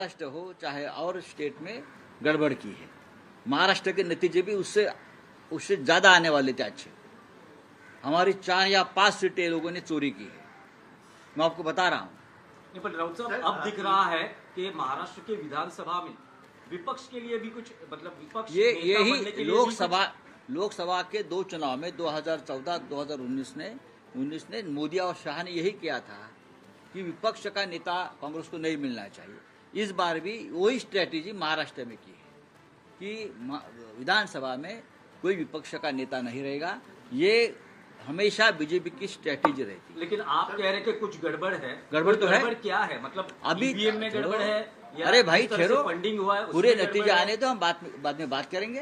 महाराष्ट्र हो चाहे और स्टेट में गड़बड़ की है। महाराष्ट्र के नतीजे भी उससे उससे ज्यादा आने वाले थे अच्छे। हमारी 4 या 5 सीटें लोगों ने चोरी की है, मैं आपको बता रहा हूँ। नहीं, पर राउत साहब अब दिख रहा है कि महाराष्ट्र के विधानसभा में विपक्ष के लिए भी कुछ मतलब विपक्ष ये नेता बनने यही के लिए भी लोकसभा के 2 चुनाव में 2014-2019 ने मोदी और शाह ने यही किया था कि विपक्ष का नेता कांग्रेस को नहीं मिलना चाहिए। इस बार भी वही स्ट्रेटेजी महाराष्ट्र में की है कि विधानसभा में कोई विपक्ष का नेता नहीं रहेगा। ये हमेशा बीजेपी की स्ट्रेटेजी रहती है। लेकिन आप कह रहे हैं कि कुछ गड़बड़ है। गड़बड़ तो है। गड़बड़ क्या है? मतलब अभी ईवीएम में गड़बड़ है या अरे भाई जिस तरह से ठहरो, फंडिंग हुआ है पूरे उसमें नतीजे गड़बड़ है? आने तो हम बाद में बात करेंगे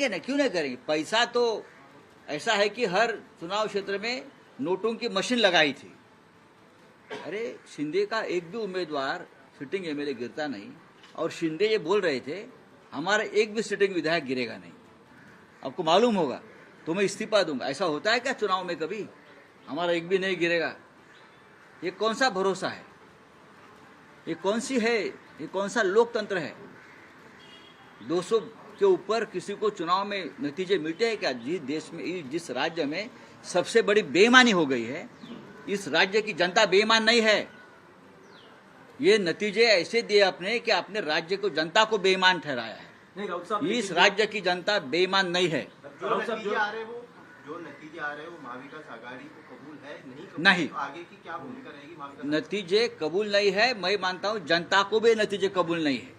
ना, क्यों नहीं करेंगे। पैसा तो ऐसा है कि हर चुनाव क्षेत्र में नोटों की मशीन लगाई थी। अरे शिंदे का एक भी उम्मीदवार सिटिंग एमएलए गिरता नहीं, और शिंदे ये बोल रहे थे हमारा एक भी सिटिंग विधायक गिरेगा नहीं। आपको मालूम होगा तो मैं इस्तीफा दूंगा। ऐसा होता है क्या चुनाव में कभी? हमारा एक भी नहीं गिरेगा। ये कौन सा भरोसा है? ये कौन सा लोकतंत्र है? 200 के ऊपर किसी को चुनाव में नतीजे मिलते हैं क्या? जिस देश में, जिस राज्य में सबसे बड़ी बेईमानी हो गई है, इस राज्य की जनता बेईमान नहीं है। ये नतीजे ऐसे दिए आपने कि अपने राज्य को, जनता को बेईमान ठहराया है। नहीं राउत साहब, इस राज्य की जनता बेईमान नहीं है। जो नतीजे आ रहे वो महाविकास आघाड़ी को कबूल है नहीं। तो आगे की क्या भूमिका रहेगी महाविकास? नतीजे कबूल नहीं है, मैं मानता हूं जनता को भी नतीजे कबूल नहीं है।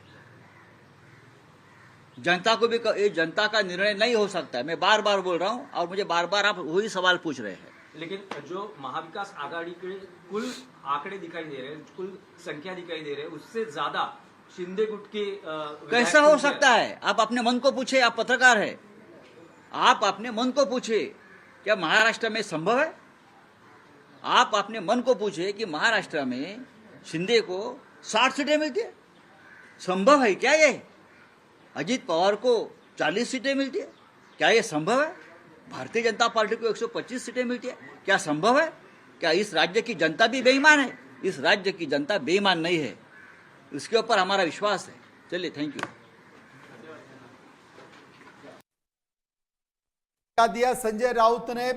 जनता को भी ये जनता का निर्णय नहीं हो सकता है। मैं बार बार बोल रहा हूं और मुझे बार बार आप वही सवाल पूछ रहे हैं। लेकिन जो महाविकास आघाड़ी के कुल आंकड़े दिखाई दे रहे हैं, कुल संख्या दिखाई दे रहे हैं, उससे ज्यादा शिंदे गुट के कैसा हो सकता है? आप अपने मन को पूछे, आप पत्रकार है, आप अपने मन को पूछे क्या महाराष्ट्र में संभव है? आप अपने मन को पूछे कि महाराष्ट्र में शिंदे को 60 सीटें मिलती है, संभव है क्या? ये अजीत पवार को 40 सीटें मिलती है, क्या ये संभव है? भारतीय जनता पार्टी को 125 सीटें मिलती है, क्या संभव है? क्या इस राज्य की जनता भी बेईमान है? इस राज्य की जनता बेईमान नहीं है, उसके ऊपर हमारा विश्वास है। चलिए, थैंक यू। दिया संजय राउत ने,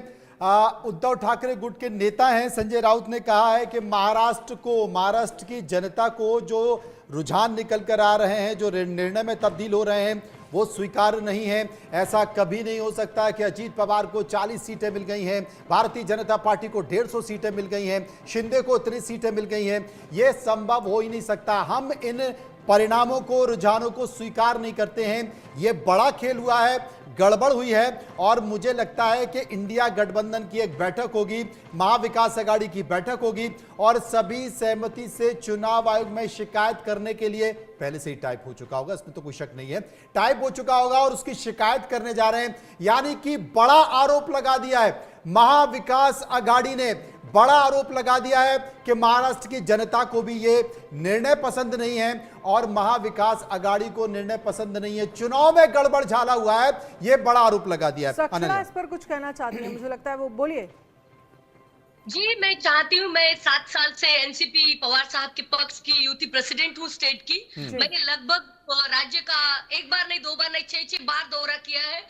उद्धव ठाकरे गुट के नेता हैं। संजय राउत ने कहा है कि महाराष्ट्र की जनता को जो रुझान निकल कर आ रहे हैं, जो निर्णय में तब्दील हो रहे हैं, वो स्वीकार्य नहीं है। ऐसा कभी नहीं हो सकता कि अजीत पवार को 40 सीटें मिल गई हैं, भारतीय जनता पार्टी को 150 सीटें मिल गई हैं, शिंदे को इतनी सीटें मिल गई हैं। ये संभव हो ही नहीं सकता। हम इन परिणामों को, रुझानों को स्वीकार नहीं करते हैं। ये बड़ा खेल हुआ है, गड़बड़ हुई है, और मुझे लगता है कि इंडिया गठबंधन की एक बैठक होगी, महाविकास आघाड़ी की बैठक होगी, और सभी सहमति से चुनाव आयोग में शिकायत करने के लिए पहले से ही टाइप हो चुका होगा, इसमें तो कोई शक नहीं है, टाइप हो चुका होगा और उसकी शिकायत करने जा रहे हैं। यानी कि बड़ा आरोप लगा दिया है महाविकास आघाड़ी ने, बड़ा आरोप लगा दिया है कि महाराष्ट्र की जनता को भी ये निर्णय पसंद नहीं है और महाविकास आघाड़ी को निर्णय पसंद नहीं है। चुनाव में गड़बड़ झाला हुआ है, ये बड़ा आरोप लगा दिया है। सक्षमा इस पर कुछ कहना चाहती है, मुझे लगता है वो बोलिए। जी, मैं चाहती हूँ, मैं 7 साल से एनसीपी पवार साहब के पक्ष की यूथ प्रेसिडेंट हूँ स्टेट की। मैंने लगभग राज्य का एक बार नहीं, 2 बार नहीं, 6 बार दौरा किया है।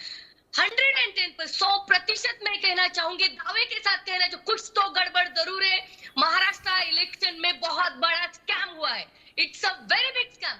110% मैं कहना चाहूंगी, दावे के साथ कहना, जो कुछ तो गड़बड़ जरूर है। महाराष्ट्र इलेक्शन में बहुत बड़ा स्कैम हुआ है। It's a very big scam.